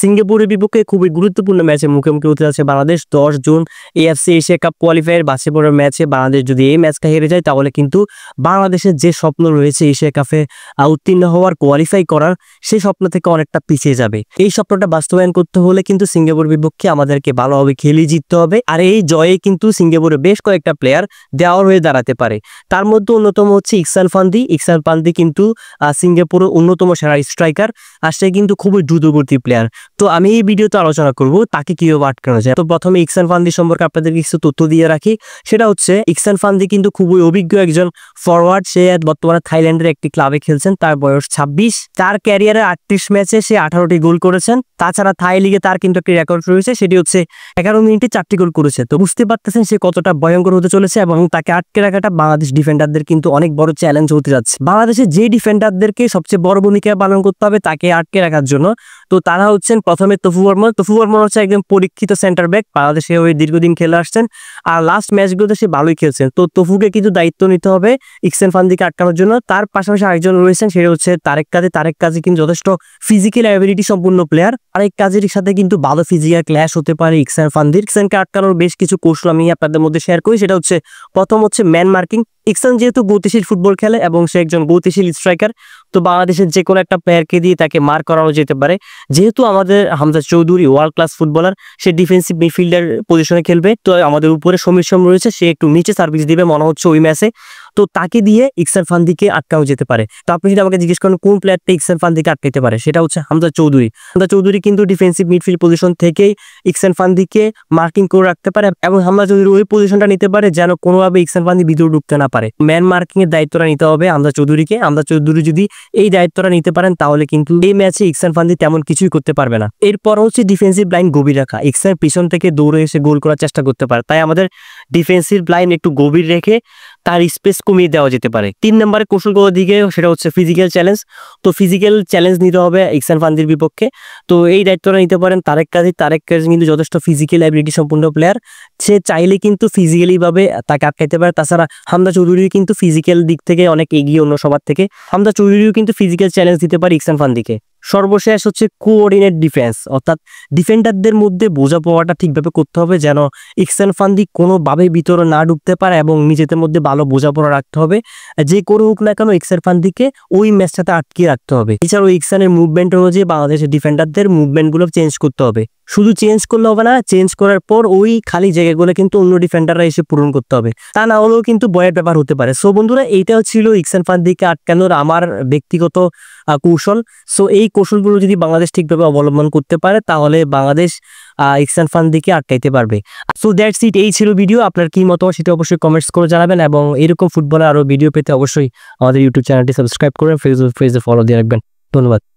সিঙ্গাপুরের বিপক্ষে খুবই গুরুত্বপূর্ণ ম্যাচে মুখোমুখি হতে যাচ্ছে Bangladesh 10 June AFC Asia cup qualifier বাছাই পর্বের ম্যাচে বাংলাদেশ যদি এই ম্যাচটা হেরে যায় তাহলে কিন্তু বাংলাদেশের যে স্বপ্ন রয়েছে এশিয়া কাপে উত্তীর্ণ হওয়ার কোয়ালিফাই করার সেই স্বপ্ন থেকে অনেকটা পিছিয়ে যাবে। এই স্বপ্নটা বাস্তবায়ন করতে হলে কিন্তু সিঙ্গাপুর বিপক্ষে আমাদেরকে ভালোভাবে খেলে জিততে হবে। আর এই জয়ে কিন্তু সিঙ্গাপুরের বেশ কয়েকটা প্লেয়ার দেওয়ার হয়ে দাঁড়াতে পারে। তার মধ্যে অন্যতম হচ্ছে ইকসান ফান্দি কিন্তু সিঙ্গাপুরের অন্যতম সেরা স্ট্রাইকার আর সে কিন্তু খুবই দ্রুতগতির প্লেয়ার। তো আমি এই ভিডিওতে আলোচনা করব তাকে কিভাবে আটকানো যায়। তো প্রথমে ইকসান ফান্দি সম্পর্কে আপনাদের কিছু তথ্য দিয়ে রাখি। সেটা হচ্ছে ইকসান ফান্দি কিন্তু খুবই অভিজ্ঞ একজন ফরওয়ার্ড। সে বর্তমানে থাইল্যান্ডের একটি ক্লাবে খেলছেন। তার বয়স 26। তার ক্যারিয়ারে 38 ম্যাচে সে 18টি গোল করেছেন। তাছাড়া থাই লিগে তার কিন্তু একটি রেকর্ড রয়েছে, সেটি হচ্ছে 11 মিনিটে 4টি গোল করেছে। তো বুঝতে পারতেছেন সে কতটা ভয়ঙ্কর হতে চলেছে এবং তাকে আটকে রাখাটা বাংলাদেশ ডিফেন্ডারদের কিন্তু অনেক বড় চ্যালেঞ্জ হতে যাচ্ছে। বাংলাদেশের যে ডিফেন্ডারদেরকে সবচেয়ে বড় ভূমিকা পালন করতে হবে তাকে আটকে রাখার জন্য, তো তারা হচ্ছেন প্রথমে তফু বর্মন হচ্ছে একদম পরীক্ষিত সেন্টার ব্যাক, বাংলাদেশে ওই দীর্ঘদিন খেলে আসছেন আর লাস্ট ম্যাচগুলোতে সে ভালোই খেলছেন। তো তফুকে কিন্তু দায়িত্ব নিতে হবে ইকসান ফান্দিকে আটকানোর জন্য। তার পাশাপাশি আরেকজন রয়েছেন, সেটা হচ্ছে তারেক কাজী কিন্তু যথেষ্ট ফিজিক্যাল অ্যাবিলিটি সম্পূর্ণ প্লেয়ার। আরেক কাজের সাথে কিন্তু ভালো ফিজিক্যাল ক্ল্যাশ হতে পারে ইকসান ফান্দির। ইকসানকে আটকানোর বেশ কিছু কৌশল আমি আপনাদের মধ্যে শেয়ার করি। সেটা হচ্ছে প্রথম হচ্ছে ম্যান মার্কিং। ইকসান যেহেতু গতিশীল ফুটবল খেলে এবং সে একজন গতিশীল স্ট্রাইকার, তো বাংলাদেশের যে কোনো একটা প্লেয়ারকে দিয়ে তাকে মার করানো যেতে পারে। যেহেতু আমাদের Hamza Chowdhury world class footballer, সে ডিফেন্সিভ মিডফিল্ডার পজিশনে খেলবে, তো আমাদের উপরে সমীর রয়েছে, সে একটু নিচে সার্ভিস দিবে মনে হচ্ছে ওই ম্যাচে, তো তাকে দিয়ে ইকসান ফান্দিকে আটকানো যেতে পারে। তো আপনি যদি আমাকে জিজ্ঞেস করেন কোন প্লেয়ারটা ইকসান ফান্দিকে আটকাতে পারে, সেটা হচ্ছে হামজা চৌধুরী কিন্তু ডিফেন্সিভ মিডফিল্ড পজিশন থেকেই ইকসান ফান্দিকে মার্কিং করে রাখতে পারে এবং হামজা চৌধুরী ওই পজিশনটা নিতে পারে যেন কোনোভাবে ইকসান ফান্দি ভিতরে ঢুকতে না পারে। ম্যান মার্কিং এর দায়িত্বটা নিতে হবে হামজা চৌধুরীকে। হামজা চৌধুরী যদি এই দায়িত্বটা নিতে পারেন তাহলে কিন্তু এই ম্যাচে ইকসান ফান্দি তেমন কিছুই করতে পারবে না। এরপর হচ্ছে ডিফেন্সিভ লাইন গভীর রাখা। ইকসান পিছন থেকে দৌড়ে এসে গোল করার চেষ্টা করতে পারে, তাই আমাদের ডিফেন্সিভ লাইন একটু গভীর রেখে তার স্পেস কমিয়ে দেওয়া যেতে পারে। 3 নম্বরের কৌশলগুলোর দিকে সেটা হচ্ছে ফিজিক্যাল চ্যালেঞ্জ। তো ফিজিক্যাল চ্যালেঞ্জ নিতে হবে ইকসান ফান্দির বিপক্ষে। তো এই দায়িত্বটা নিতে পারেন তারেক কাজী কিন্তু যথেষ্ট ফিজিক্যাল অ্যাবিলিটি সম্পূর্ণ প্লেয়ার, সে চাইলে কিন্তু ফিজিক্যালি ভাবে তাকে আটকাইতে পারে। তাছাড়া হামজা চৌধুরী কিন্তু ফিজিক্যাল দিক থেকে অনেক এগিয়ে অন্য সবার থেকে। হামজা চৌধুরীও কিন্তু ফিজিক্যাল চ্যালেঞ্জ দিতে পারে ইকসান ফান্দিকে। সর্বশেষ হচ্ছে কোঅর্ডিনেট ডিফেন্স, অর্থাৎ ডিফেন্ডারদের মধ্যে বোঝাপড়াটা ঠিকভাবে করতে হবে যেন ইকসান ফান্দি কোনোভাবে ভিতরে না ঢুকতে পারে এবং নিজেদের মধ্যে ভালো বোঝাপড়া রাখতে হবে। যে করে হোক না কেন ইকসান ফান্দিকে ওই ম্যাচটাতে আটকে রাখতে হবে। এছাড়াও ইকসানের মুভমেন্ট অনুযায়ী বাংলাদেশের ডিফেন্ডারদের মুভমেন্টগুলো চেঞ্জ করতে হবে। শুধু চেঞ্জ করলে হবে না, চেঞ্জ করার পর ওই খালি জায়গাগুলো কিন্তু অন্য ডিফেন্ডাররা এসে পূরণ করতে হবে, তা না হলেও কিন্তু বয়ের ব্যাপার হতে পারে। সো বন্ধুরা, এইটাও ছিল ইকসান ফান্দিকে আটকানোর আমার ব্যক্তিগত কৌশল। সো এই কৌশলগুলো যদি বাংলাদেশ ঠিকভাবে অবলম্বন করতে পারে তাহলে বাংলাদেশ ইকসান ফান্দিকে আটকাইতে পারবে। সো দ্যাটস ইট, এই ছিল ভিডিও। আপনার কি মত সেটা অবশ্যই কমেন্টস করে জানাবেন এবং এরকম ফুটবলের আরো ভিডিও পেতে অবশ্যই আমাদের ইউটিউব চ্যানেলটি সাবস্ক্রাইব করে ফেসবুক পেজে ফলো দিয়ে রাখবেন। ধন্যবাদ।